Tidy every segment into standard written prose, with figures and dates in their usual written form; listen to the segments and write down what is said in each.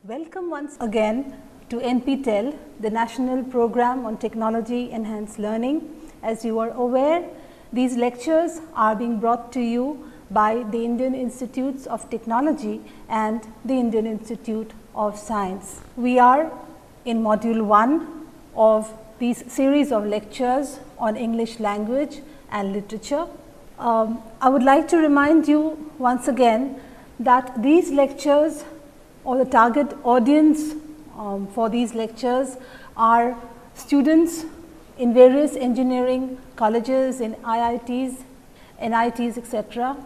Welcome once again to NPTEL, the National Program on Technology Enhanced Learning. As you are aware, these lectures are being brought to you by the Indian Institutes of Technology and the Indian Institute of Science. We are in module 1 of these series of lectures on English language and literature. I would like to remind you once again that these lectures, or the target audience for these lectures, are students in various engineering colleges, in IITs, NITs, etc.,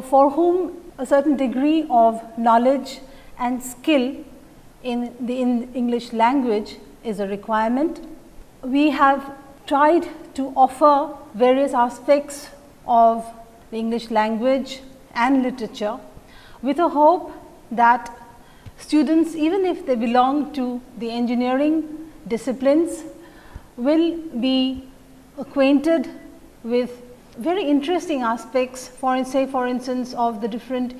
for whom a certain degree of knowledge and skill in the English language is a requirement. We have tried to offer various aspects of the English language and literature with a hope that students, even if they belong to the engineering disciplines, will be acquainted with very interesting aspects, for instance, of the different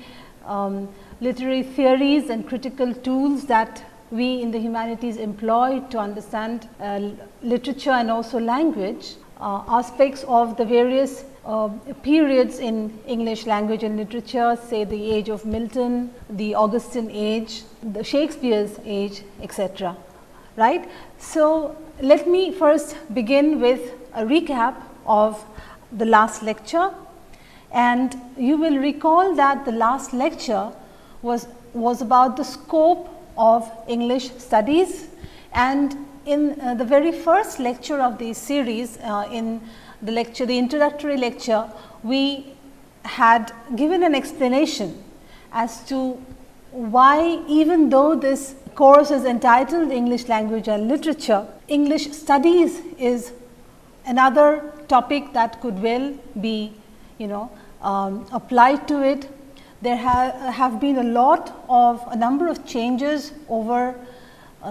literary theories and critical tools that we in the humanities employ to understand literature and also language, aspects of the various periods in English language and literature, say the age of Milton, the Augustan age, the Shakespeare's age, etc. Right? So, let me first begin with a recap of the last lecture, and you will recall that the last lecture was about the scope of English studies, and in the very first lecture of this series, in the introductory lecture, we had given an explanation as to why, even though this course is entitled English Language and Literature, English Studies is another topic that could well be, applied to it. There have been a number of changes over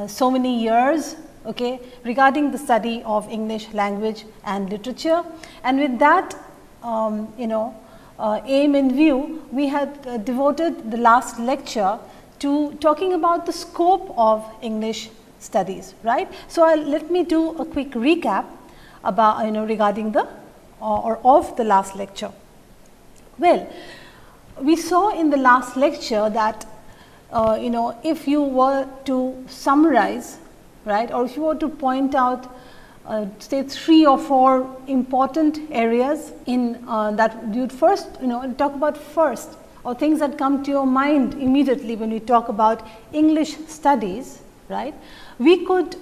so many years, regarding the study of English language and literature, and with that aim in view, we had devoted the last lecture to talking about the scope of English studies, right. So, let me do a quick recap about regarding the of the last lecture. Well, we saw in the last lecture that if you were to summarize, right, or if you were to point out say 3 or 4 important areas in that you would first talk about first, or things that come to your mind immediately when we talk about English studies, right, we could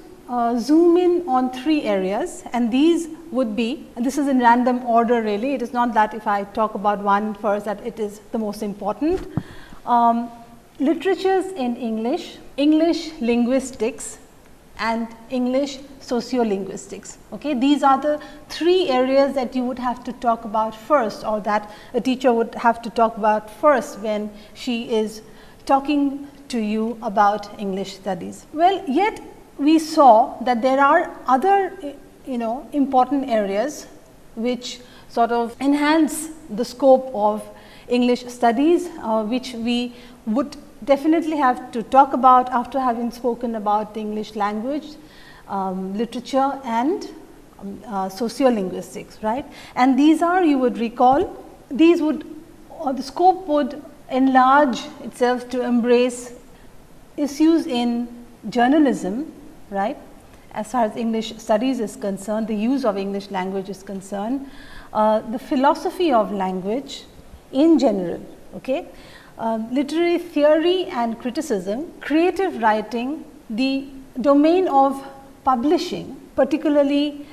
zoom in on 3 areas, and these would be, and this is in random order really, it is not that if I talk about one first that it is the most important. Literatures in English, English linguistics, and English sociolinguistics. Okay? These are the 3 areas that you would have to talk about first, or that a teacher would have to talk about first when she is talking to you about English studies. Well, yet we saw that there are other important areas which sort of enhance the scope of English studies, which we would definitely have to talk about after having spoken about the English language, literature, and sociolinguistics, right. And these are, you would recall, these would, or the scope would enlarge itself to embrace issues in journalism, right, as far as English studies is concerned, the use of English language is concerned, the philosophy of language in general, okay, literary theory and criticism, creative writing, the domain of publishing, particularly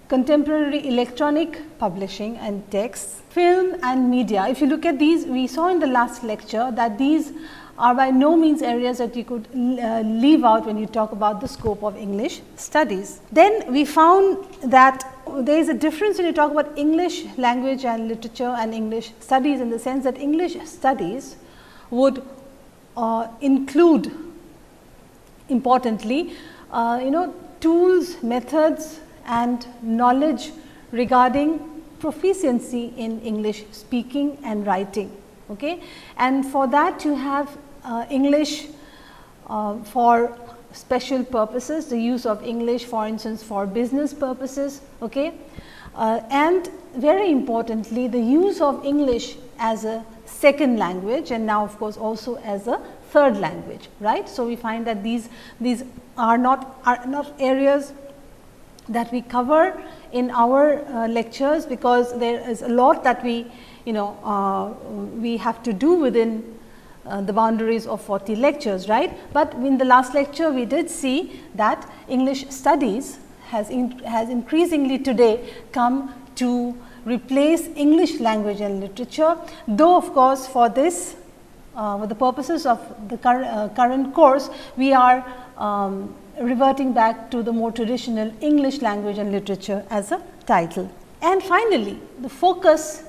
contemporary electronic publishing and texts, film and media. If you look at these, we saw in the last lecture that these are by no means areas that you could leave out when you talk about the scope of English studies. Then we found that there is a difference when you talk about English language and literature and English studies, in the sense that English studies would include, importantly, tools, methods and knowledge regarding proficiency in English speaking and writing. Okay? And for that you have English for special purposes, the use of English for instance for business purposes. Okay? And very importantly, the use of English as a second language, and now of course also as a third language, right. So, we find that these are not areas that we cover in our lectures, because there is a lot that we we have to do within the boundaries of 40 lectures, right. But in the last lecture we did see that English studies has increasingly today come to replace English language and literature, though of course for this for the purposes of the current course we are reverting back to the more traditional English language and literature as a title. And finally, the focus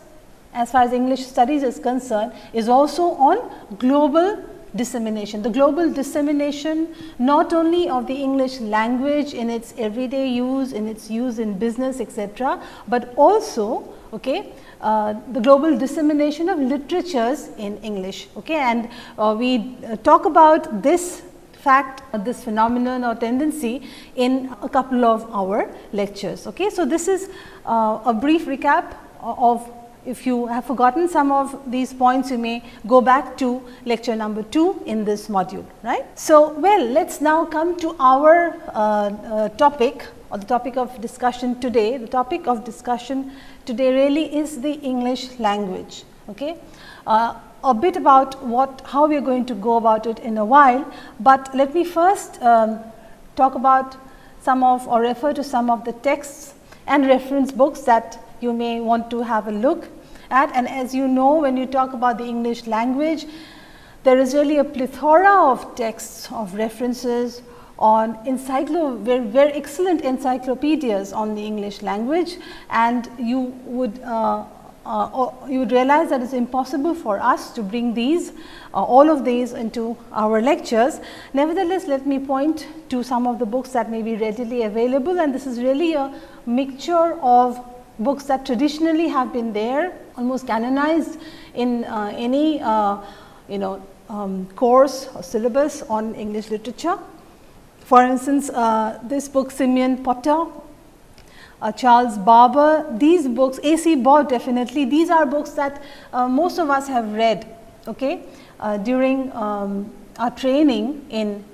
as far as English studies is concerned is also on global dissemination. The global dissemination not only of the English language in its everyday use, in its use in business, etc., but also the global dissemination of literatures in English. Okay? And we talk about this fact, this phenomenon or tendency in a couple of our lectures. Okay? So, this is a brief recap of. If you have forgotten some of these points, you may go back to lecture number 2 in this module, right. So, well, let us now come to our topic, or the topic of discussion today. The topic of discussion today really is the English language. Okay. A bit about how we are going to go about it in a while, but let me first talk about some of, or refer to some of the texts and reference books that you may want to have a look at. And as you know, when you talk about the English language, there is really a plethora of texts, of references on very excellent encyclopedias on the English language, and you would realize that it is impossible for us to bring these all of these into our lectures. Nevertheless, let me point to some of the books that may be readily available, and this is really a mixture of books that traditionally have been there, almost canonized in any course or syllabus on English literature. For instance, this book Simeon Potter, Charles Barber, these books, A.C. Bott, definitely these are books that most of us have read during our training in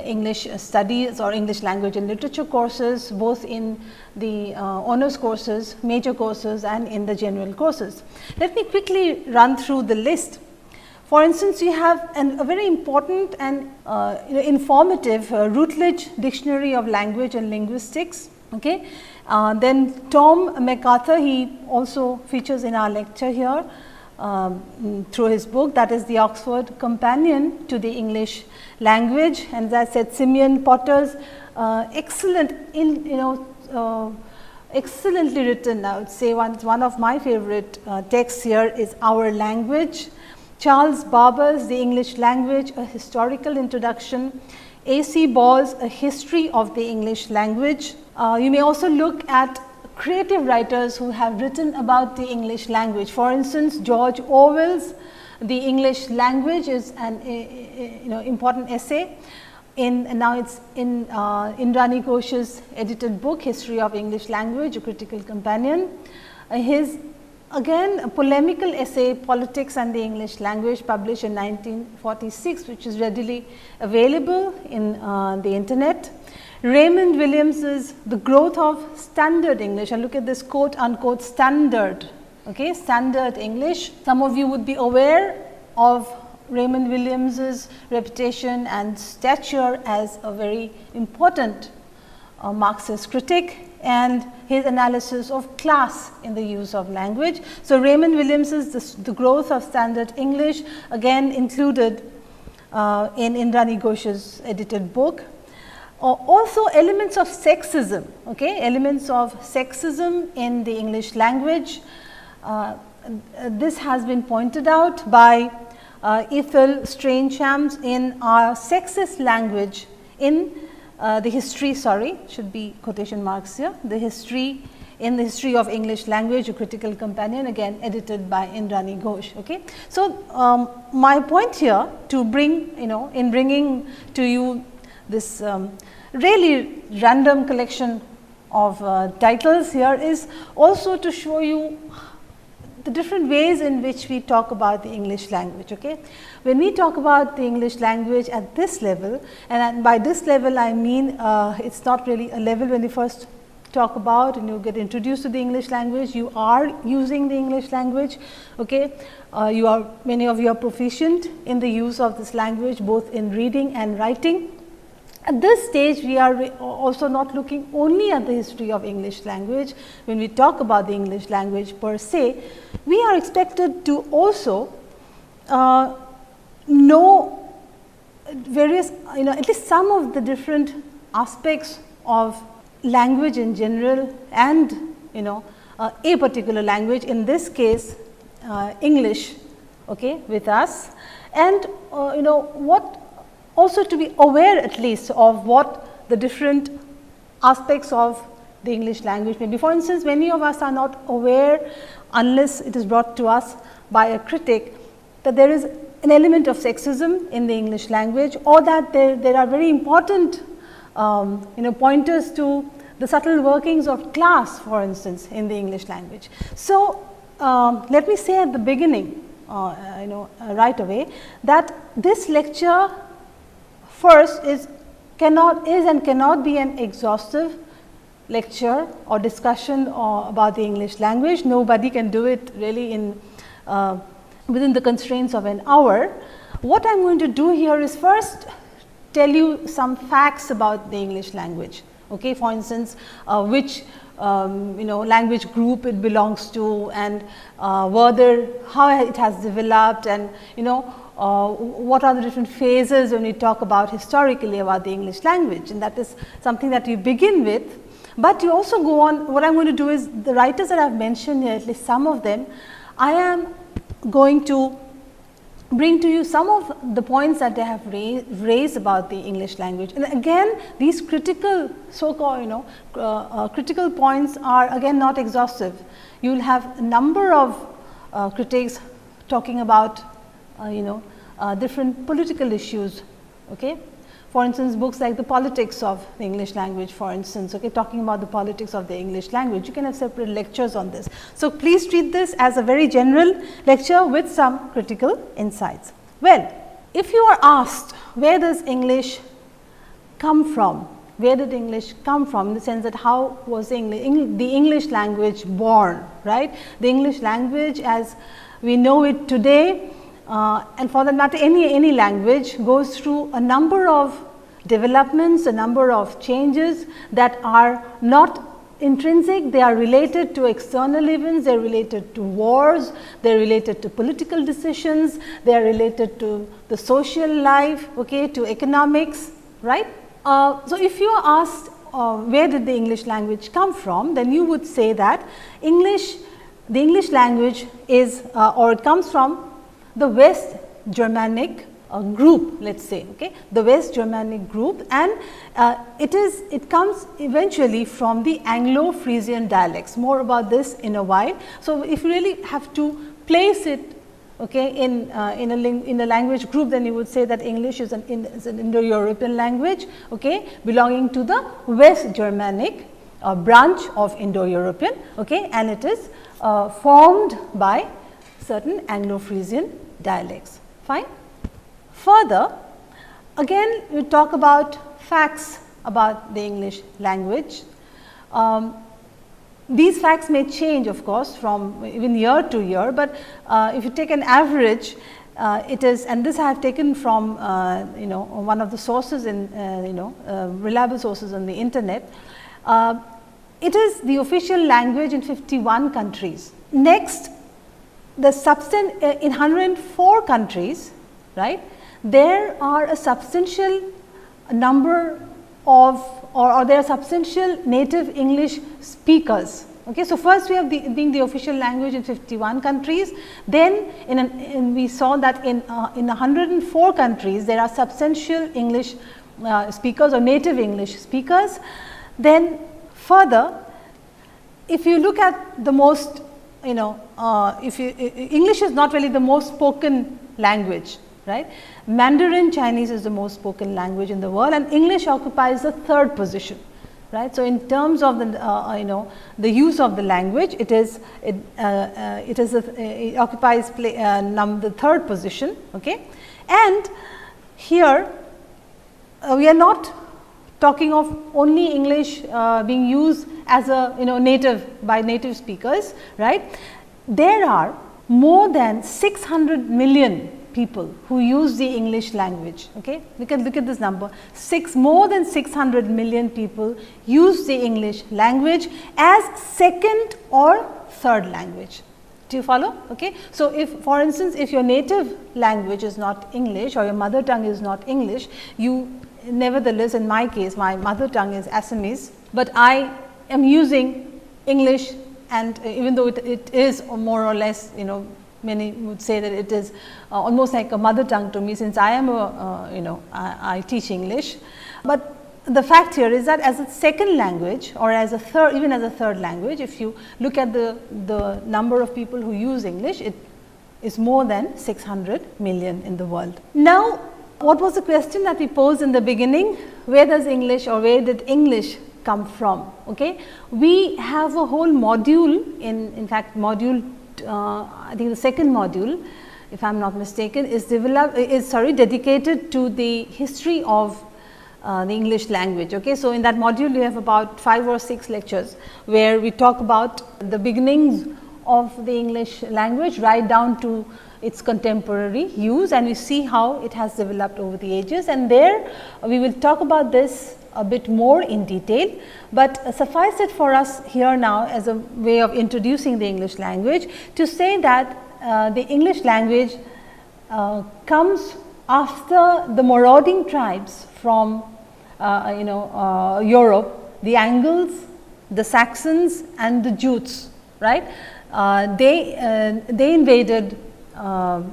English studies or English language and literature courses, both in the honors courses, major courses, and in the general courses. Let me quickly run through the list. For instance, you have a very important and informative Routledge Dictionary of Language and Linguistics. Okay. Then Tom MacArthur, he also features in our lecture here through his book, that is the Oxford Companion to the English Language. And as I said, Simeon Potter's excellent, excellently written, I would say one of my favorite texts here is Our Language. Charles Barber's The English Language, a Historical Introduction. A.C. Ball's A History of the English Language. You may also look at creative writers who have written about the English language. For instance, George Orwell's The English Language is an important essay. Now it's in Indrani Ghosh's edited book History of English Language, a Critical Companion. His again a polemical essay Politics and the English Language, published in 1946, which is readily available in the internet. Raymond Williams's The Growth of Standard English, and look at this quote unquote standard, okay, standard English. Some of you would be aware of Raymond Williams's reputation and stature as a very important Marxist critic, and his analysis of class in the use of language. So, Raymond Williams's The Growth of Standard English, again included in Indrani Ghosh's edited book. Also elements of sexism, okay, elements of sexism in the English language. This has been pointed out by Ethel Stranshams in Our Sexist Language in the history, should be quotation marks here, the history in the History of English Language, a Critical Companion, again edited by Indrani Ghosh. Okay. So, my point here to bring, in bringing to you this really random collection of titles here is also to show you the different ways in which we talk about the English language. Okay. When we talk about the English language at this level, and by this level I mean it is not really a level when you first talk about and you get introduced to the English language, you are using the English language. Okay. Many of you are proficient in the use of this language both in reading and writing. At this stage, we are also not looking only at the history of English language. When we talk about the English language per se, we are expected to also know various, at least some of the different aspects of language in general and, a particular language, in this case, English, okay, with us. And, what also to be aware at least of what the different aspects of the English language may be. For instance, many of us are not aware, unless it is brought to us by a critic, that there is an element of sexism in the English language, or that there are very important pointers to the subtle workings of class, for instance, in the English language. So, let me say at the beginning, right away, that this lecture first is and cannot be an exhaustive lecture or discussion about the English language. Nobody can do it really in within the constraints of an hour. What I am going to do here is first tell you some facts about the English language. Okay, for instance, which language group it belongs to, and whether how it has developed, and what are the different phases when we talk about historically about the English language, and that is something that you begin with. But you also go on. What I am going to do is, the writers that I have mentioned here, at least some of them, I am going to bring to you some of the points that they have raised about the English language. And again, these critical so-called critical points are again not exhaustive. You will have a number of critics talking about different political issues. Okay. For instance, books like The Politics of the English Language, for instance, okay, talking about the politics of the English language. You can have separate lectures on this. So, please treat this as a very general lecture with some critical insights. Well, if you are asked, where does English come from? Where did English come from, in the sense that how was the English language born, right? The English language as we know it today, and for that matter any language, goes through a number of developments, a number of changes that are not intrinsic. They are related to external events, they are related to wars, they are related to political decisions, they are related to the social life, okay, to economics, right. So, if you are asked where did the English language come from, then you would say that the English language is or it comes from the West Germanic group, let us say, okay, the West Germanic group, and it comes eventually from the Anglo-Frisian dialects. More about this in a while. So, if you really have to place it, okay, in a language group, then you would say that English is an Indo-European language, okay, belonging to the West Germanic branch of Indo-European, okay, and it is formed by certain Anglo-Frisian dialects. Fine. Further, again we talk about facts about the English language. These facts may change, of course, from even year to year, but if you take an average, it is, and this I have taken from one of the sources in reliable sources on the internet. It is the official language in 51 countries. Next, the in 104 countries, right, there are a substantial number of or there are substantial native English speakers. Okay. So, first we have being the official language in 51 countries, then we saw that in 104 countries there are substantial English speakers or native English speakers. Then further, if you look at the most, English is not really the most spoken language, right. Mandarin Chinese is the most spoken language in the world, and English occupies the third position, right. So, in terms of the use of the language, it occupies the third position, okay. And here we are not talking of only English being used as a by native speakers, right. There are more than 600 million people who use the English language, okay. We can look at this number, more than 600 million people use the English language as second or third language. Do you follow? Okay. So, if for instance, if your native language is not English or your mother tongue is not English, you nevertheless, in my case, my mother tongue is Assamese, but I am using English, and even though it is more or less, many would say that it is almost like a mother tongue to me, since I am I teach English. But the fact here is that as a second language, or as a third, even as a third language, if you look at the number of people who use English, it is more than 600 million in the world. Now, what was the question that we posed in the beginning? Where does English, or where did English come from? Okay, we have a whole module, in fact module, I think the second module, if I am not mistaken, is dedicated to the history of the English language. Okay. So, in that module we have about 5 or 6 lectures where we talk about the beginnings of the English language right down to its contemporary use, and we see how it has developed over the ages, and there we will talk about this a bit more in detail, but suffice it for us here now as a way of introducing the English language to say that the English language comes after the marauding tribes from Europe, the Angles, the Saxons and the Jutes, right. They invaded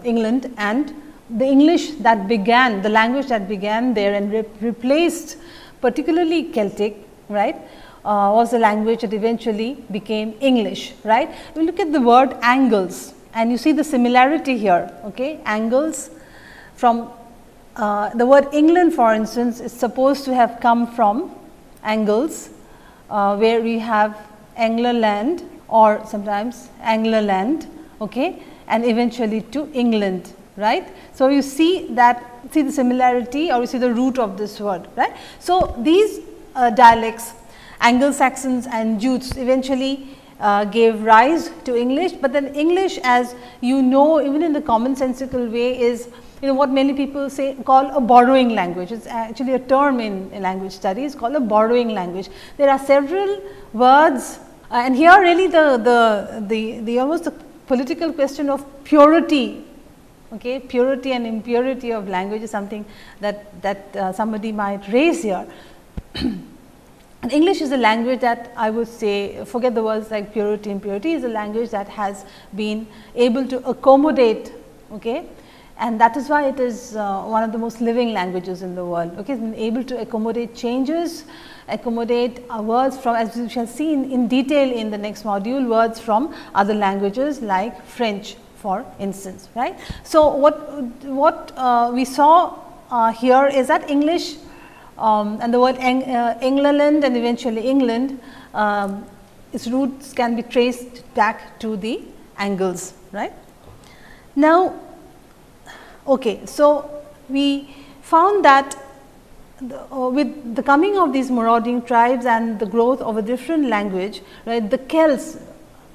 England, and the English that began, the language that began there and replaced particularly Celtic, right, was the language that eventually became English, right. We look at the word Angles, and you see the similarity here, okay. Angles, from the word England, for instance, is supposed to have come from Angles, where we have England or sometimes Anglerland, okay, and eventually to England, right. So, you see the similarity, or you see the root of this word, right. So, these dialects, Anglo-Saxons and Jutes, eventually gave rise to English, but then English, as you know, even in the commonsensical way, is what many people call a borrowing language. It is actually a term in language studies called a borrowing language. There are several words, and here really the almost the political question of purity, okay, purity and impurity of language is something that somebody might raise here. And English is a language that I would say, forget the words like purity, impurity, is a language that has been able to accommodate, okay, and that is why it is one of the most living languages in the world. Okay, it's been able to accommodate changes, accommodate words from, as we shall see in detail in the next module, words from other languages like French, for instance, right. So, what we saw here is that English and the word England and eventually England, its roots can be traced back to the Angles, right. Now, okay, so we found that with the coming of these marauding tribes and the growth of a different language, right, the Celts,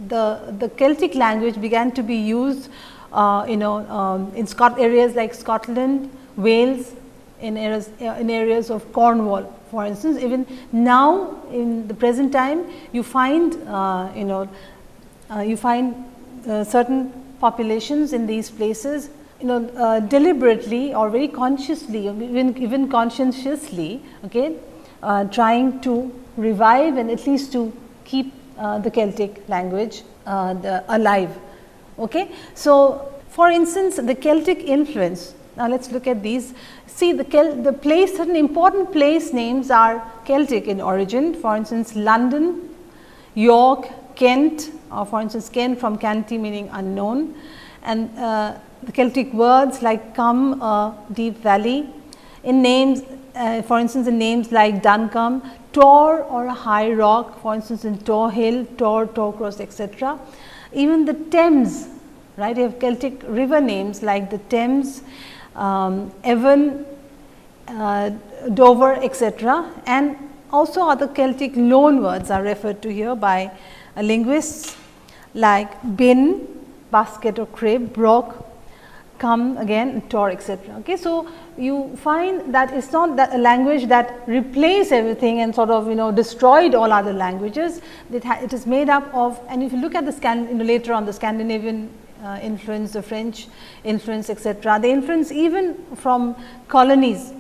the Celtic language began to be used in areas like Scotland, Wales, in areas of Cornwall, for instance. Even now in the present time, you find certain populations in these places, deliberately or very consciously, even conscientiously, okay, trying to revive and at least to keep the Celtic language alive. Okay. So, for instance, the Celtic influence. Now, let us look at these. See, certain important place names are Celtic in origin. For instance, London, York, Kent, for instance, Kent from Canty meaning unknown, and the Celtic words like come, deep valley. In names, for instance, in names like Duncombe, Tor or a high rock, for instance, in Tor Hill, Tor, Torcross, etc. Even the Thames, right? You have Celtic river names like the Thames, Avon, Dover, etc. And also other Celtic loan words are referred to here by linguists like bin, basket or crib, brock, come again, Tor, etc. Okay, so you find that it's not that a language that replaced everything and sort of destroyed all other languages. It is made up of, and if you look at the later on the Scandinavian influence, the French influence, etc. The influence even from colonies,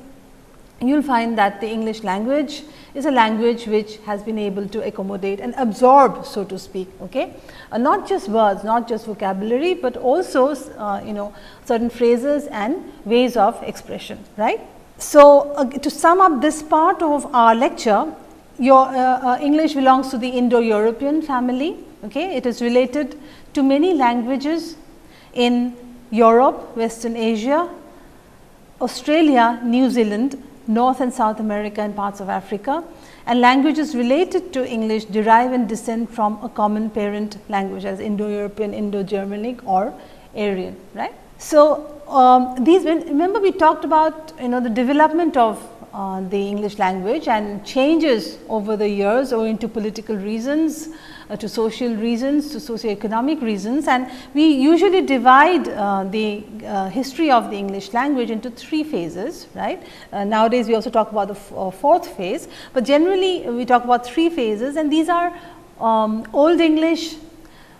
you will find that the English language is a language which has been able to accommodate and absorb, so to speak, okay? Not just words, not just vocabulary, but also certain phrases and ways of expression, right? So, to sum up this part of our lecture, your English belongs to the Indo-European family, okay? It is related to many languages in Europe, Western Asia, Australia, New Zealand, North and South America and parts of Africa, and languages related to English derive and descend from a common parent language as Indo-European, Indo-Germanic or Aryan, right. So, remember we talked about the development of the English language and changes over the years owing to political reasons, to social reasons, to socioeconomic reasons, and we usually divide the history of the English language into 3 phases, right. Nowadays we also talk about the 4th phase, but generally we talk about 3 phases, and these are Old English,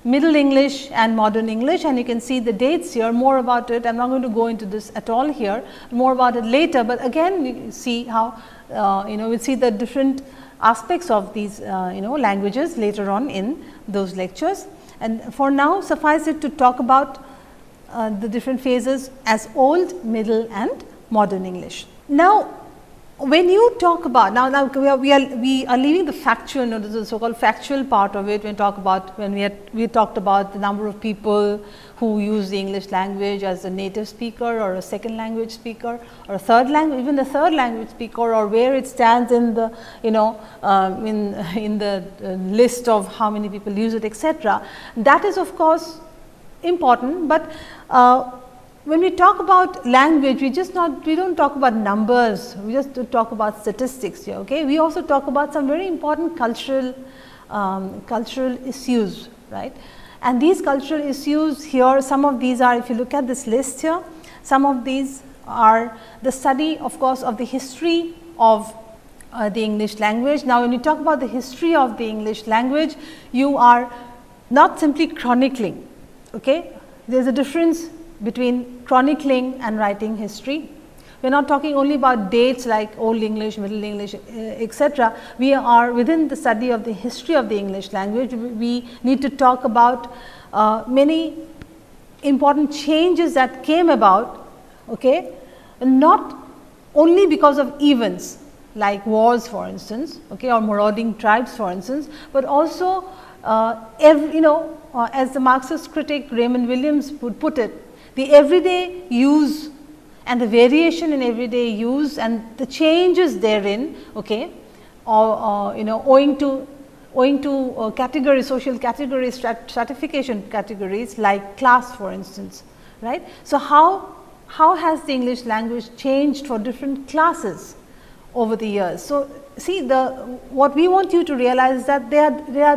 Middle English and Modern English, and you can see the dates here. More about it, I am not going to go into this at all here, more about it later, but again we see how we will see the different aspects of these languages later on in those lectures. And for now, suffice it to talk about the different phases as Old, Middle and Modern English. Now, when you talk about now we are leaving the factual, the so called factual part of it. When we talked about the number of people who use the English language as a native speaker or a second language speaker or a third language, even the third language speaker, or where it stands in the in the list of how many people use it, etc. That is of course important, but when we talk about language, we don't talk about numbers, we just talk about statistics here, okay. We also talk about some very important cultural issues, right. And these cultural issues here, some of these are, if you look at this list here, some of these are the study of course of the history of the English language. Now, when you talk about the history of the English language, you are not simply chronicling, okay. There is a difference between chronicling and writing history. We are not talking only about dates like Old English, Middle English, etc. We are within the study of the history of the English language. We need to talk about many important changes that came about, okay, and not only because of events like wars, for instance, okay, or marauding tribes, for instance, but also as the Marxist critic Raymond Williams would put it, the everyday use and the variation in everyday use and the changes therein, okay, or owing to categories, social categories, stratification categories like class, for instance, right. So, how has the English language changed for different classes over the years? So, see, what we want you to realize is that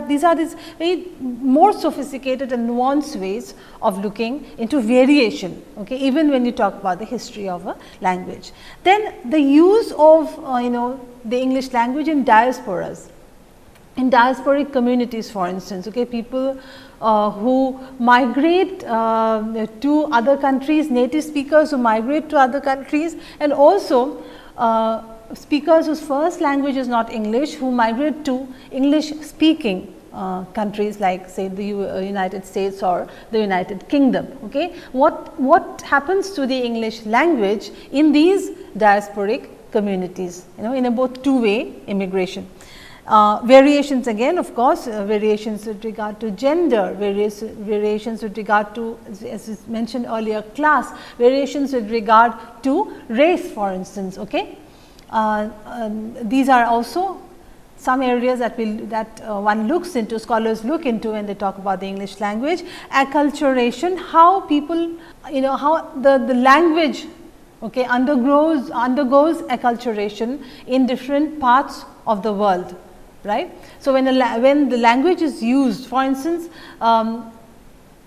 these are these very more sophisticated and nuanced ways of looking into variation, okay, even when you talk about the history of a language. Then the use of the English language in diasporas, in diasporic communities, for instance, okay, people who migrate to other countries, native speakers who migrate to other countries, and also speakers whose first language is not English, who migrate to English speaking countries like say the United States or the United Kingdom. Okay. What happens to the English language in these diasporic communities, in a both two-way immigration. Variations again, of course, variations with regard to gender, variations with regard to, as is mentioned earlier, class, variations with regard to race, for instance. Okay, these are also some areas that one looks into, scholars look into when they talk about the English language. Acculturation, how people, how the language, okay, undergoes acculturation in different parts of the world, right. So, when the language is used, for instance, we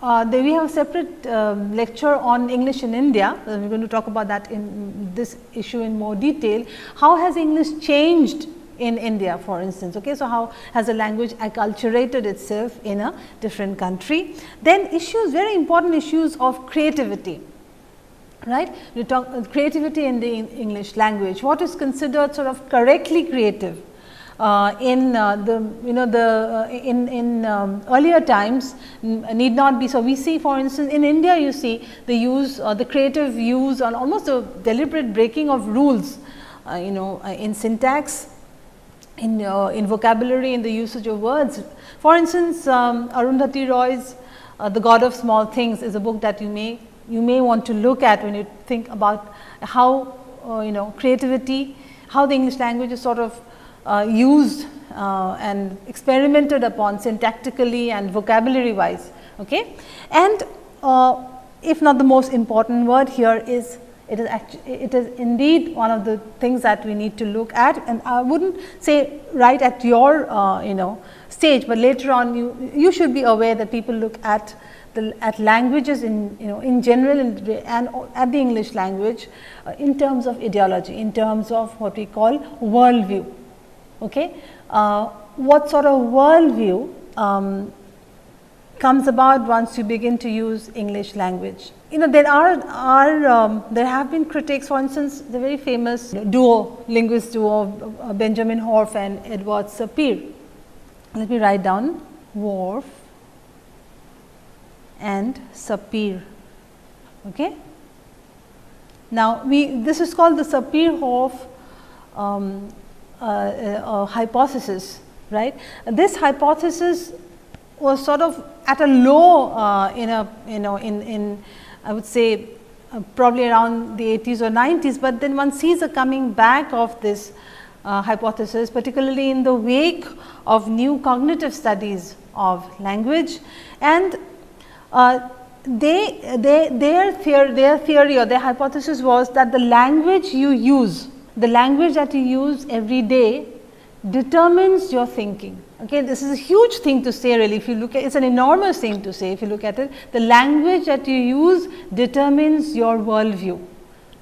have a separate lecture on English in India. We are going to talk about that in this issue in more detail. How has English changed in India, for instance? Okay, so how has a language acculturated itself in a different country? Then issues, very important issues of creativity, right. We talk creativity in the English language. What is considered sort of correctly creative? In earlier times need not be. So, we see, for instance, in India you see the use the creative use on almost a deliberate breaking of rules, in syntax, in vocabulary, in the usage of words. For instance, Arundhati Roy's The God of Small Things is a book that you may want to look at when you think about how creativity, how the English language is sort of used and experimented upon syntactically and vocabulary wise. Okay. And if not the most important word here is, it is indeed one of the things that we need to look at, and I would not say right at your stage, but later on you should be aware that people look at languages in general and at the English language in terms of ideology, in terms of what we call world view. Okay. What sort of world view comes about once you begin to use English language? There have been critics, for instance, the very famous linguist duo Benjamin Horff and Edward Sapir. Let me write down Horff and Sapir. Okay. Now, this is called the Sapir-Horff hypothesis, right. This hypothesis was sort of at a low I would say probably around the 80s or 90s, but then one sees a coming back of this hypothesis, particularly in the wake of new cognitive studies of language, and their theory or their hypothesis was that the language you use, the language that you use every day determines your thinking. Okay, this is a huge thing to say, really. If you look at it, it's an enormous thing to say if you look at it. The language that you use determines your worldview,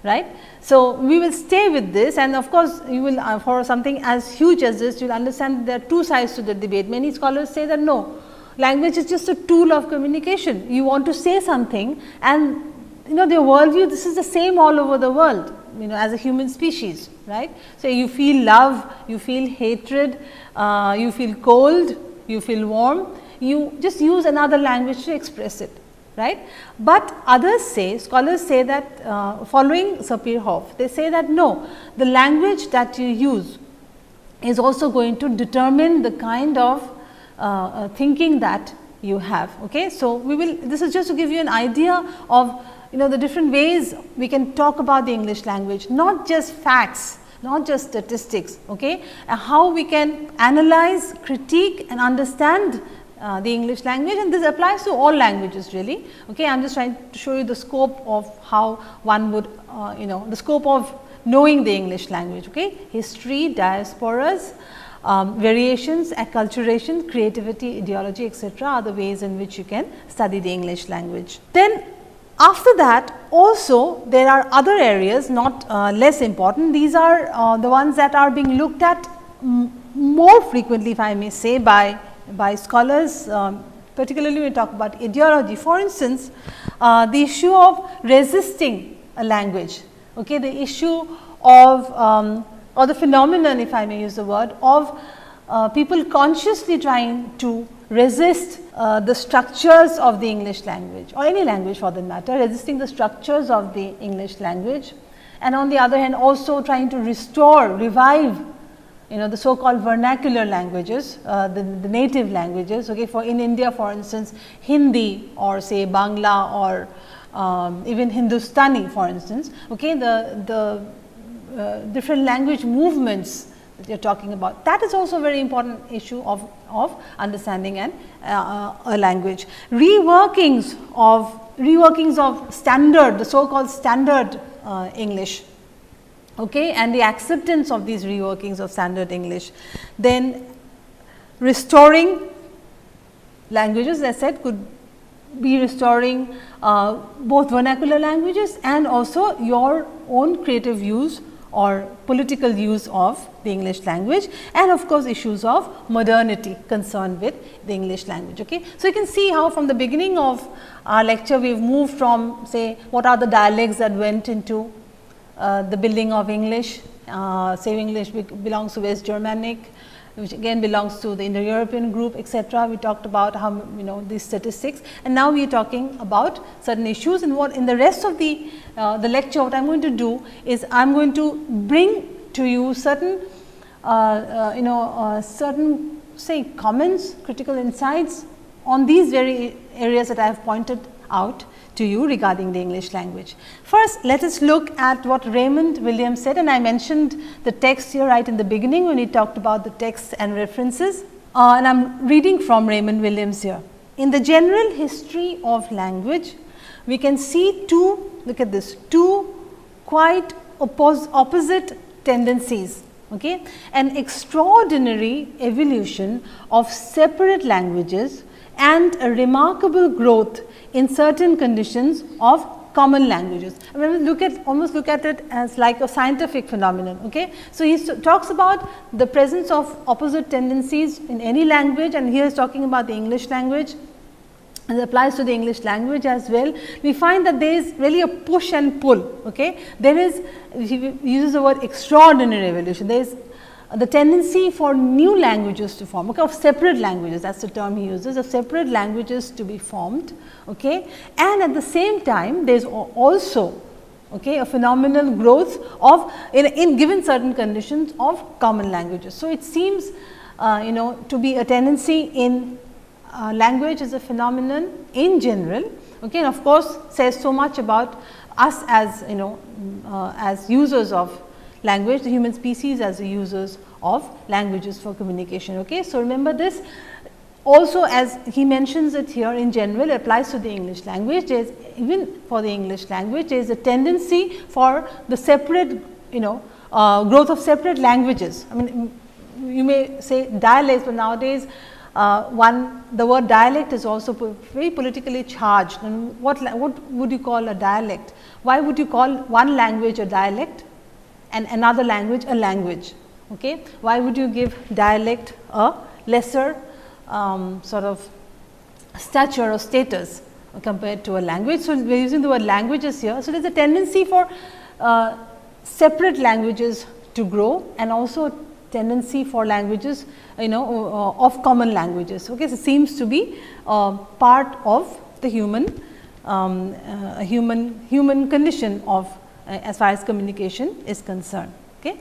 right. So, we will stay with this, and of course, you will for something as huge as this, you will understand there are two sides to the debate. Many scholars say that no, language is just a tool of communication. You want to say something, and their worldview, this is the same all over the world, as a human species, right. So, you feel love, you feel hatred, you feel cold, you feel warm, you just use another language to express it, right. But others say, scholars say that following Sapir-Horff, they say that no, the language that you use is also going to determine the kind of thinking that you have. Okay. So, this is just to give you an idea of the different ways we can talk about the English language, not just facts, not just statistics, okay, how we can analyze, critique and understand the English language, and this applies to all languages really. Okay. I am just trying to show you the scope of how one would, the scope of knowing the English language. Okay. History, diasporas, variations, acculturation, creativity, ideology, etc. are the ways in which you can study the English language. Then after that, also there are other areas not less important. These are the ones that are being looked at more frequently, if I may say, by scholars, particularly when we talk about ideology. For instance, the issue of resisting a language, okay, the issue of or the phenomenon, if I may use the word, of people consciously trying to resist the structures of the English language, or any language for that matter, resisting the structures of the English language, and on the other hand also trying to restore, revive the so called vernacular languages, the native languages. Okay, for in India, for instance, Hindi or say Bangla or even Hindustani, for instance. Okay, the different language movements that you are talking about, that is also a very important issue of understanding a language. Reworkings of standard, the so called standard English. Okay, and the acceptance of these reworkings of standard English. Then restoring languages, as I said, could be restoring both vernacular languages and also your own creative use or political use of the English language, and of course, issues of modernity concerned with the English language. Okay. So, you can see how from the beginning of our lecture we have moved from say what are the dialects that went into the building of English. Say English belongs to West Germanic, which again belongs to the Indo-European group, etc. We talked about how these statistics, and now we are talking about certain issues. And what in the rest of the lecture, what I am going to do is I am going to bring to you certain certain say comments, critical insights on these very areas that I have pointed out to you regarding the English language. First, let us look at what Raymond Williams said, and I mentioned the text here right in the beginning when he talked about the texts and references, and I am reading from Raymond Williams here. In the general history of language, we can see look at this, two quite opposite tendencies. Okay? An extraordinary evolution of separate languages and a remarkable growth in certain conditions of common languages. I mean, almost look at it as like a scientific phenomenon. Okay? So, he talks about the presence of opposite tendencies in any language, and here is talking about the English language, and it applies to the English language as well. We find that there is really a push and pull. Okay? There is, he uses the word extraordinary evolution. There is the tendency for new languages to form, okay, of separate languages, that is the term he uses, of separate languages to be formed, okay, and at the same time there is also, okay, a phenomenal growth of in given certain conditions of common languages. So, it seems to be a tendency in language as a phenomenon in general, okay, and of course, says so much about us as as users of language, the human species as the users of languages for communication. Okay. So, remember this also, as he mentions it here in general, it applies to the English language. There is, even for the English language, there is a tendency for the separate growth of separate languages. I mean, you may say dialects, but nowadays the word dialect is also very politically charged. And what would you call a dialect? Why would you call one language a dialect and another language a language? Okay. Why would you give dialect a lesser sort of stature or status compared to a language? So, we are using the word languages here. So, there is a tendency for separate languages to grow, and also tendency for languages of common languages. Okay. So, it seems to be part of the human condition of as far as communication is concerned. Okay.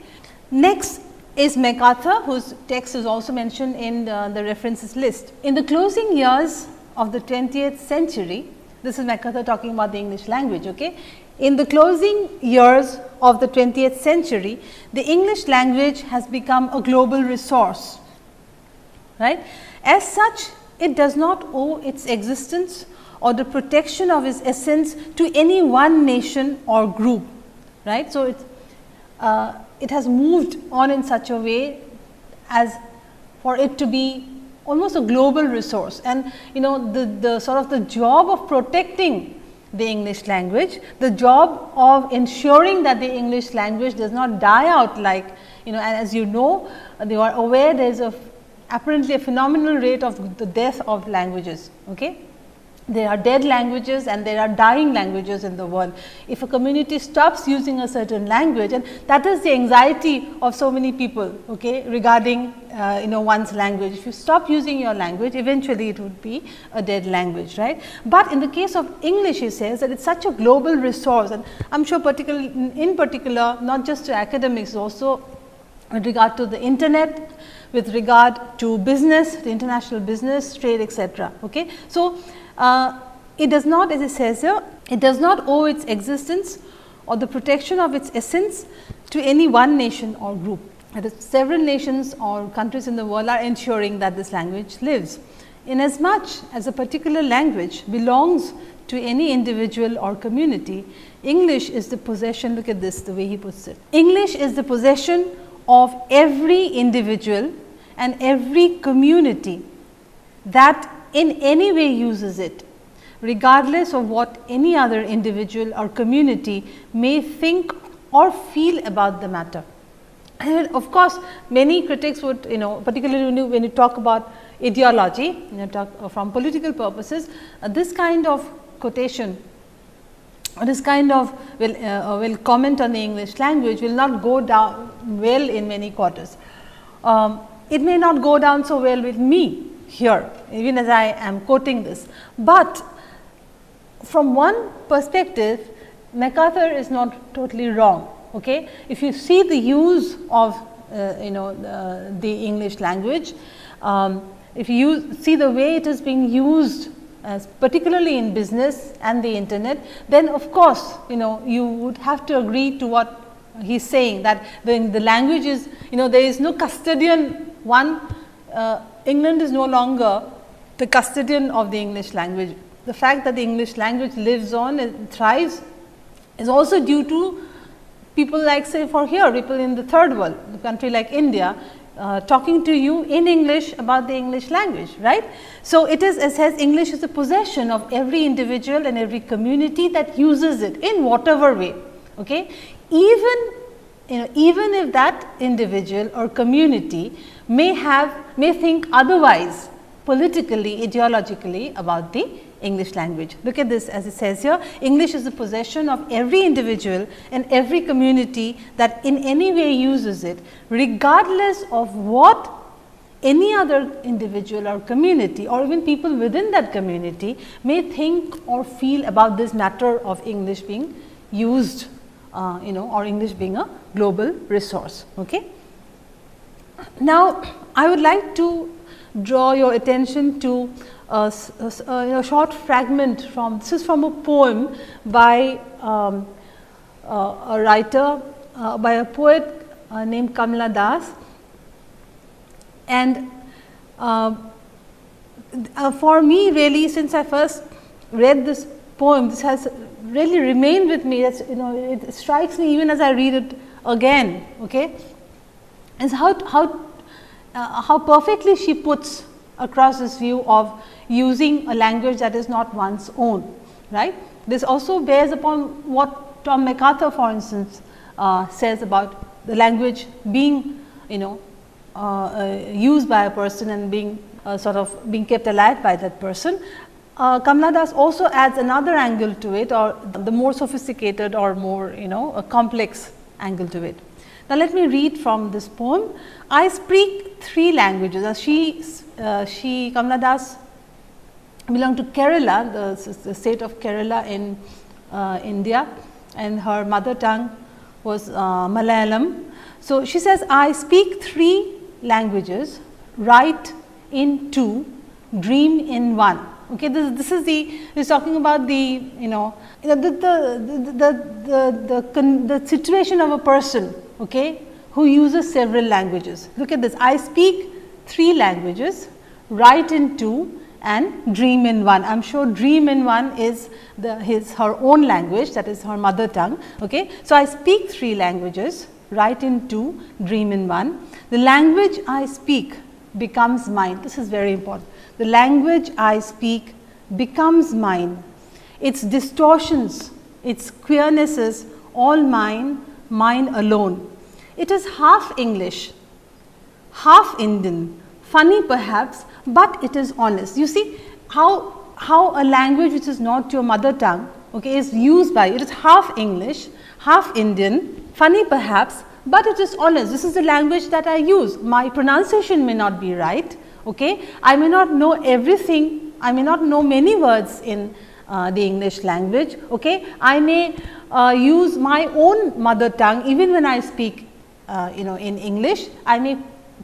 Next is MacArthur, whose text is also mentioned in the references list. In the closing years of the 20th century, this is MacArthur talking about the English language. Okay. In the closing years of the 20th century, the English language has become a global resource, right. As such, it does not owe its existence or the protection of its essence to any one nation or group, right. So, it has moved on in such a way as for it to be almost a global resource, and the sort of the job of protecting the English language, the job of ensuring that the English language does not die out, like and as you are aware, there is apparently a phenomenal rate of the death of languages. Okay. There are dead languages and there are dying languages in the world. If a community stops using a certain language, and that is the anxiety of so many people, okay, regarding one's language. If you stop using your language, eventually it would be a dead language, right. But in the case of English, he says that it is such a global resource, and I am sure in particular not just to academics, also with regard to the internet, with regard to business, the international business, trade, etc. Okay. So, it does not, as it says here, it does not owe its existence or the protection of its essence to any one nation or group. That is, several nations or countries in the world are ensuring that this language lives. Inasmuch as a particular language belongs to any individual or community, English is the possession, look at this, the way he puts it. English is the possession of every individual and every community that in any way uses it, regardless of what any other individual or community may think or feel about the matter. And of course, many critics would, particularly when you talk about ideology, talk from political purposes, this kind of quotation or this kind of will comment on the English language will not go down well in many quarters. It may not go down so well with me here, even as I am quoting this, but from one perspective, MacArthur is not totally wrong. Okay? If you see the use of the English language, if you see the way it is being used, as particularly in business and the internet, then of course, you would have to agree to what he is saying, that the language is, there is no custodian one. England is no longer the custodian of the English language. The fact that the English language lives on and thrives is also due to people like, say, for here, people in the third world, the country like India, talking to you in English about the English language, right. So, it is, as says, English is a possession of every individual and every community that uses it in whatever way. Okay. Even if that individual or community may think otherwise politically, ideologically about the English language. Look at this, as it says here, English is the possession of every individual and every community that in any way uses it, regardless of what any other individual or community or even people within that community may think or feel about this matter of English being used, or English being a global resource. Okay. Now, I would like to draw your attention to a short fragment from, this is from a poem by a writer, by a poet named Kamala Das, and for me really, since I first read this poem, this has really remained with me. That's, it strikes me even as I read it again. Okay, is how perfectly she puts across this view of using a language that is not one's own, right. This also bears upon what Tom MacArthur, for instance, says about the language being, used by a person and being sort of being kept alive by that person. Kamala Das also adds another angle to it, or the more sophisticated or more, a complex angle to it. Now, let me read from this poem. I speak 3 languages. Kamala Das belonged to Kerala, the state of Kerala in India, and her mother tongue was Malayalam. So, she says, I speak 3 languages, write in 2, dream in 1. Okay, this is he's talking about the situation of a person, okay, who uses several languages. Look at this. I speak 3 languages, write in 2, and dream in 1. I am sure dream in 1 is her own language, that is her mother tongue. Okay, so I speak 3 languages, write in 2, dream in 1. The language I speak becomes mine. This is very important. The language I speak becomes mine. Its distortions, its queernesses, all mine, mine alone. It is half English, half Indian, funny perhaps, but it is honest. You see how a language which is not your mother tongue, okay, is used by, it is half English, half Indian, funny perhaps, but it is honest. This is the language that I use. My pronunciation may not be right, okay. I may not know everything, I may not know many words in the English language, okay. I may use my own mother tongue even when I speak in English, I may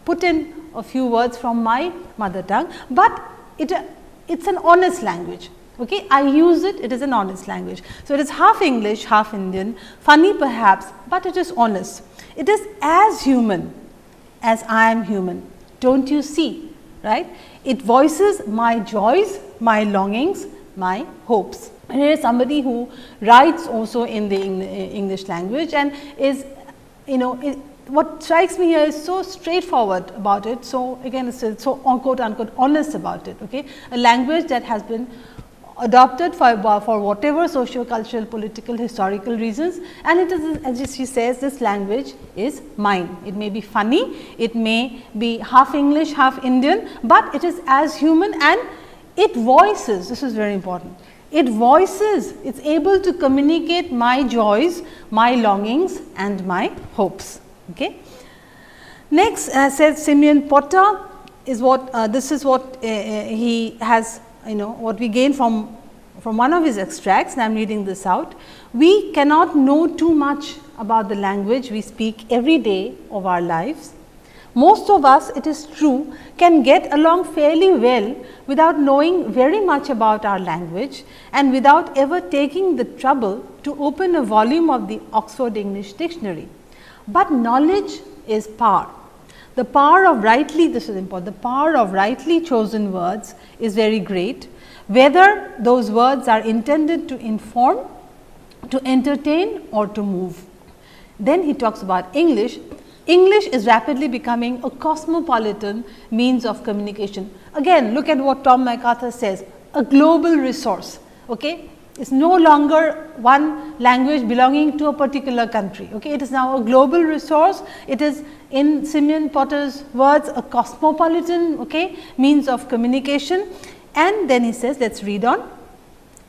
put in a few words from my mother tongue, but it's an honest language. Okay, I use it, it is an honest language. So, it is half English, half Indian, funny perhaps, but it is honest. It is as human as I am human, don't you see, right? It voices my joys, my longings, my hopes. And here is somebody who writes also in the English language, and is, what strikes me here is so straightforward about it. So, again it is so quote unquote honest about it. Okay? A language that has been adopted for whatever socio-cultural, political, historical reasons, and it is, as she says, this language is mine. It may be funny, it may be half English, half Indian, but it is as human, and it voices, this is very important, it voices, it is able to communicate my joys, my longings and my hopes. Okay. Next, says Simeon Potter, is what this is what he has, what we gain from one of his extracts, and I am reading this out. We cannot know too much about the language we speak every day of our lives. Most of us, it is true, can get along fairly well without knowing very much about our language, and without ever taking the trouble to open a volume of the Oxford English Dictionary. But knowledge is power. The power of rightly, this is important, the power of rightly chosen words is very great, whether those words are intended to inform, to entertain or to move. Then he talks about English. English is rapidly becoming a cosmopolitan means of communication. Again, look at what Tom MacArthur says, a global resource. Okay? It is no longer one language belonging to a particular country. Okay? It is now a global resource. It is, in Simeon Potter's words, a cosmopolitan means of communication. And then he says, let us read on.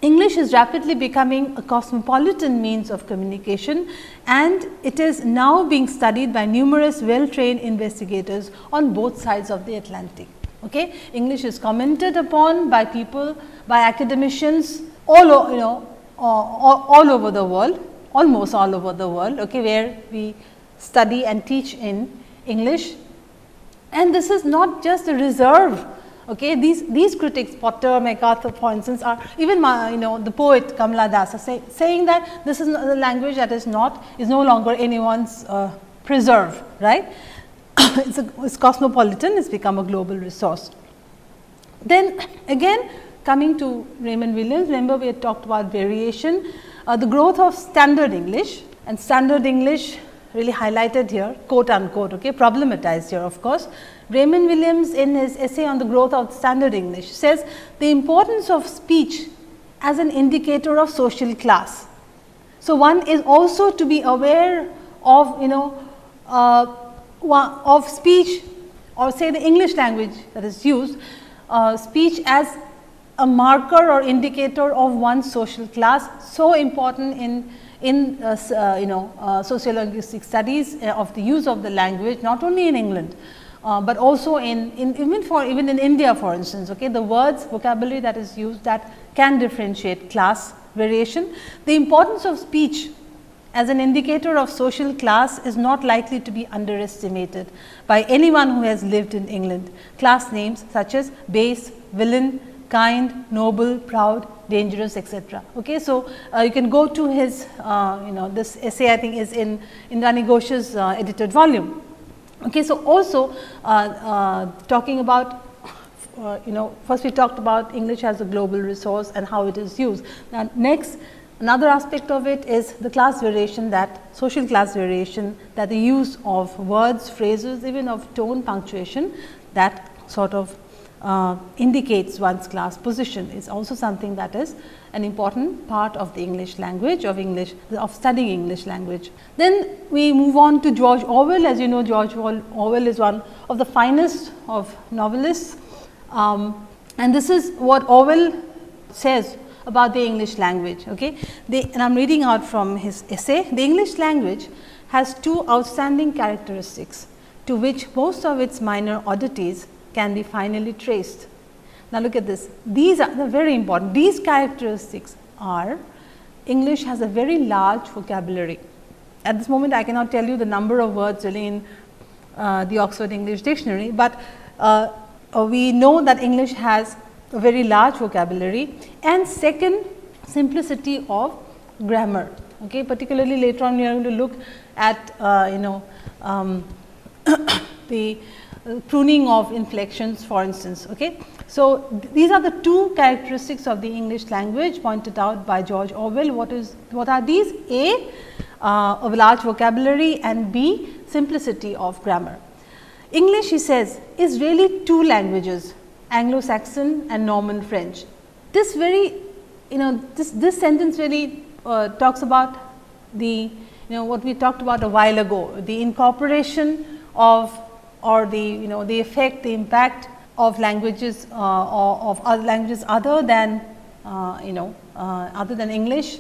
English is rapidly becoming a cosmopolitan means of communication, and it is now being studied by numerous well-trained investigators on both sides of the Atlantic. Okay? English is commented upon by people, by academicians all over the world, almost all over the world, okay, where we study and teach in English. And this is not just a reserve. Okay, these critics, Potter, MacArthur, for instance, are even the poet Kamala Das saying that this is a language that is no longer anyone's preserve, right? It's cosmopolitan, it's become a global resource. Then again, coming to Raymond Williams, remember we had talked about variation, the growth of standard English, and standard English really highlighted here, quote unquote, okay, problematized here of course. Raymond Williams, in his essay on the growth of standard English, says the importance of speech as an indicator of social class. So, one is also to be aware of of speech, or say the English language that is used, speech as a marker or indicator of one's social class, so important in sociolinguistic studies of the use of the language, not only in England, but also even in India, for instance. Okay, the words, vocabulary that is used that can differentiate class variation. The importance of speech as an indicator of social class is not likely to be underestimated by anyone who has lived in England. Class names such as base, villain, kind, noble, proud, dangerous, etc. Okay, so you can go to his, this essay I think is in Rani Ghosh's edited volume. Okay, so also talking about, first we talked about English as a global resource and how it is used. Now, next, another aspect of it is the class variation, that social class variation, that the use of words, phrases, even of tone, punctuation, that sort of indicates one's class position is also something that is an important part of the English language, of studying English language. Then we move on to George Orwell. As you know, George Orwell is one of the finest of novelists, and this is what Orwell says about the English language. Okay, and I am reading out from his essay. The English language has two outstanding characteristics to which most of its minor oddities can be finally traced. Now, look at this. These are very important. These characteristics are: English has a very large vocabulary, At this moment I cannot tell you the number of words really in the Oxford English Dictionary, but we know that English has a very large vocabulary, and second, simplicity of grammar. Okay. Particularly later on we are going to look at the pruning of inflections, for instance. Okay. So, these are the two characteristics of the English language pointed out by George Orwell. What are these? A, a large vocabulary, and B, simplicity of grammar. English, he says, is really two languages, Anglo-Saxon and Norman French. This very, this sentence really talks about the, what we talked about a while ago, the incorporation of, or the, the effect, the impact of languages of other languages other than English.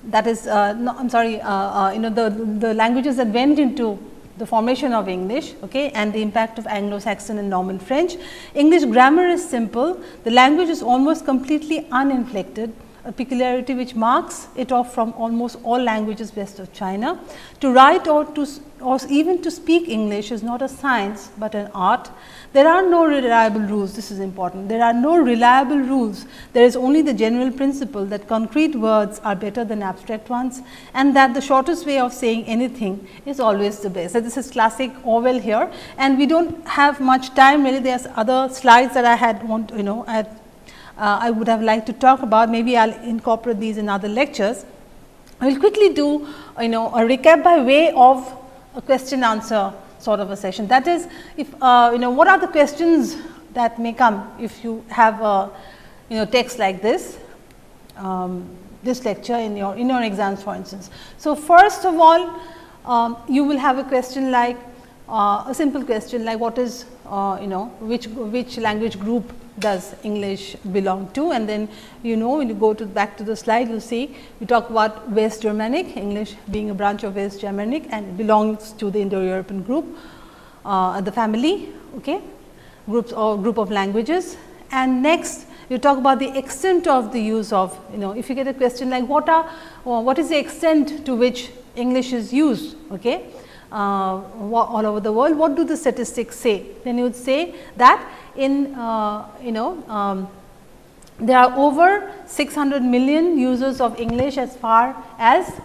That is, no, I am sorry, the languages that went into the formation of English, okay, and the impact of Anglo-Saxon and Norman French. English grammar is simple. The language is almost completely uninflected, a peculiarity which marks it off from almost all languages west of China. To write or even to speak English is not a science, but an art. There are no reliable rules, this is important. There are no reliable rules. There is only the general principle that concrete words are better than abstract ones, and that the shortest way of saying anything is always the best. So, this is classic Orwell here, and we do not have much time really. There are other slides that I had I would have liked to talk about. Maybe I will incorporate these in other lectures. I will quickly do a recap by way of a question answer sort of a session. That is, if what are the questions that may come if you have a text like this, this lecture in your exams, for instance. So, first of all, you will have a question like a simple question like what is which language group does English belong to, and then when you go back to the slide, you will see we talk about West Germanic, English being a branch of West Germanic, and it belongs to the Indo-European group, the family, okay, groups or group of languages. And next you talk about the extent of the use of, if you get a question like what is the extent to which English is used, okay, all over the world, what do the statistics say? Then you would say that in there are over 600 million users of English as far as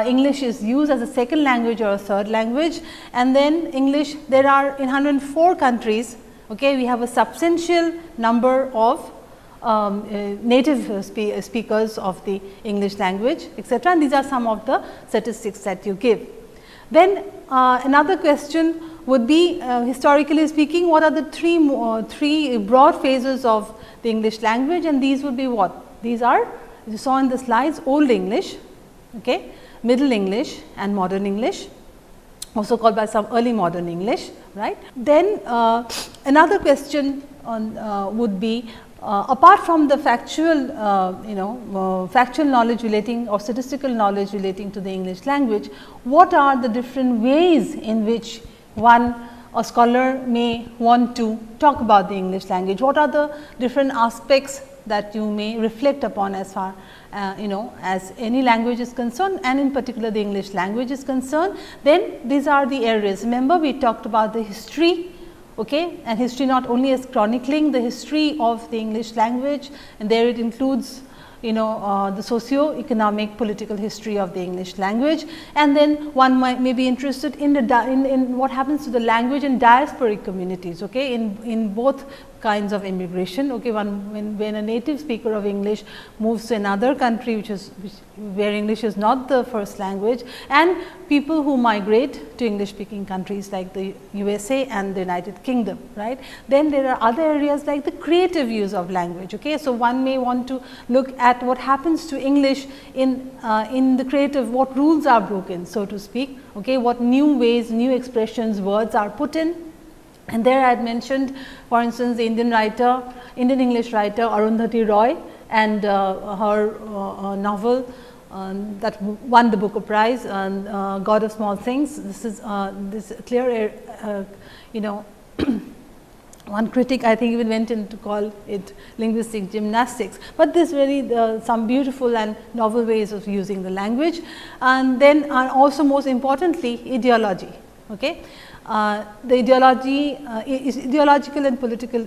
English is used as a second language or a third language, and then English, there are in 104 countries, okay, we have a substantial number of native speakers of the English language, etc. And these are some of the statistics that you give. Then another question would be, historically speaking, what are the three broad phases of the English language, and these would be what? These are, you saw in the slides, Old English, okay, Middle English and Modern English, also called by some Early Modern English, right. Then another question would be, apart from the factual, factual knowledge relating or statistical knowledge relating to the English language, what are the different ways in which a scholar may want to talk about the English language? What are the different aspects that you may reflect upon as far as any language is concerned, and in particular the English language is concerned? Then these are the areas. Remember, we talked about the history, okay, and history not only as chronicling the history of the English language, and there it includes the socio-economic political history of the English language, and then one may be interested in in what happens to the language in diasporic communities, okay, in both kinds of immigration, okay, when a native speaker of English moves to another country where English is not the first language, and people who migrate to English speaking countries like the USA and the United Kingdom, right. Then there are other areas like the creative use of language, okay. So, one may want to look at what happens to English in the creative, what rules are broken, so to speak, okay, what new ways, new expressions, words are put in. And there I had mentioned, for instance, the Indian English writer Arundhati Roy and her novel that won the Booker Prize, God of Small Things. This is this clear One critic I think even went in to call it linguistic gymnastics, but this really some beautiful and novel ways of using the language. And then also most importantly ideology. Okay. The ideology is ideological and political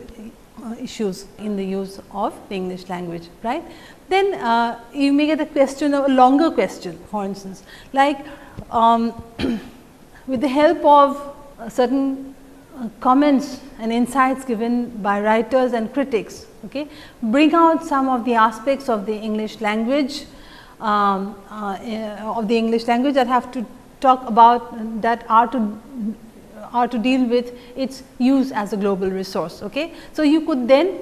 issues in the use of the English language, right. Then you may get a question, a longer question, for instance, like with the help of certain comments and insights given by writers and critics, okay, bring out some of the aspects of the English language that have to talk about, that are to deal with its use as a global resource. Okay. So, you could then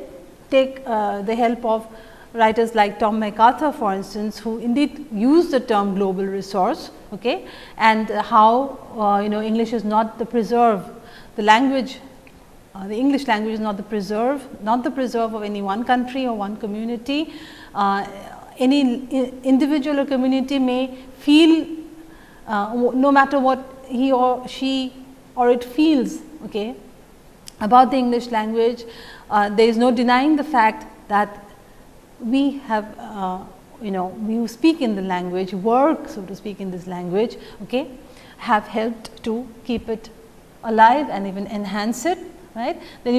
take the help of writers like Tom MacArthur, for instance, who indeed use the term global resource, okay, and how English is not the preserve, the language, the English language is not the preserve of any one country or one community. Any individual or community may feel, no matter what he or she or it feels, okay, about the English language, there is no denying the fact that we have we who speak in the language, work so to speak in this language, okay, have helped to keep it alive and even enhance it, right. Then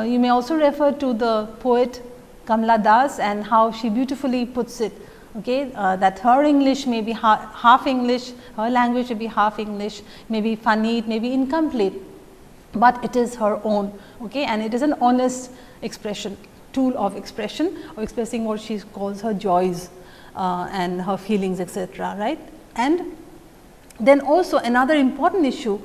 you may also refer to the poet Kamala Das and how she beautifully puts it, okay, that her English may be half English, her language may be half English, may be funny, it may be incomplete, but it is her own, okay, and it is an honest expression, tool of expression, of expressing what she calls her joys and her feelings, etc., right. And then also another important issue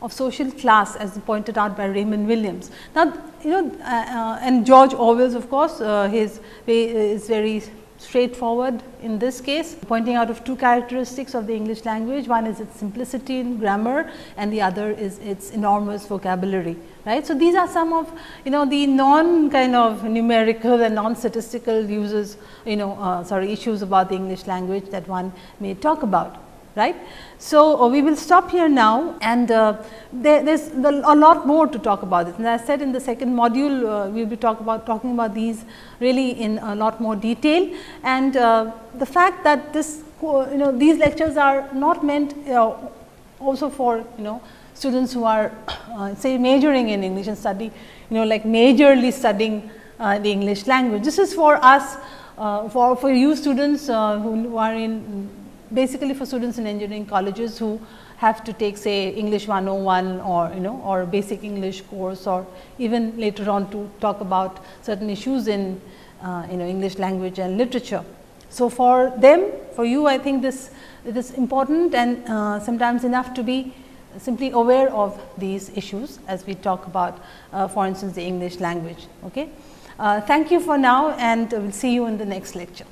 of social class, as pointed out by Raymond Williams. Now, and George Orwell's, of course, his way is very straightforward in this case, pointing out of two characteristics of the English language. One is its simplicity in grammar and the other is its enormous vocabulary, right. So, these are some of the non kind of numerical and non statistical uses, issues about the English language that one may talk about, right. So, we will stop here now, and there is a lot more to talk about this. And as I said in the second module, we will be talking about these really in a lot more detail, and the fact that this these lectures are not meant also for students who are say majoring in English and study like majorly studying the English language. This is for us, for you students who are in, basically for students in engineering colleges who have to take say English 101 or or basic English course, or even later on to talk about certain issues in English language and literature. So, for them, for you, I think it is important and sometimes enough to be simply aware of these issues as we talk about for instance the English language. Okay. Thank you for now, and we will see you in the next lecture.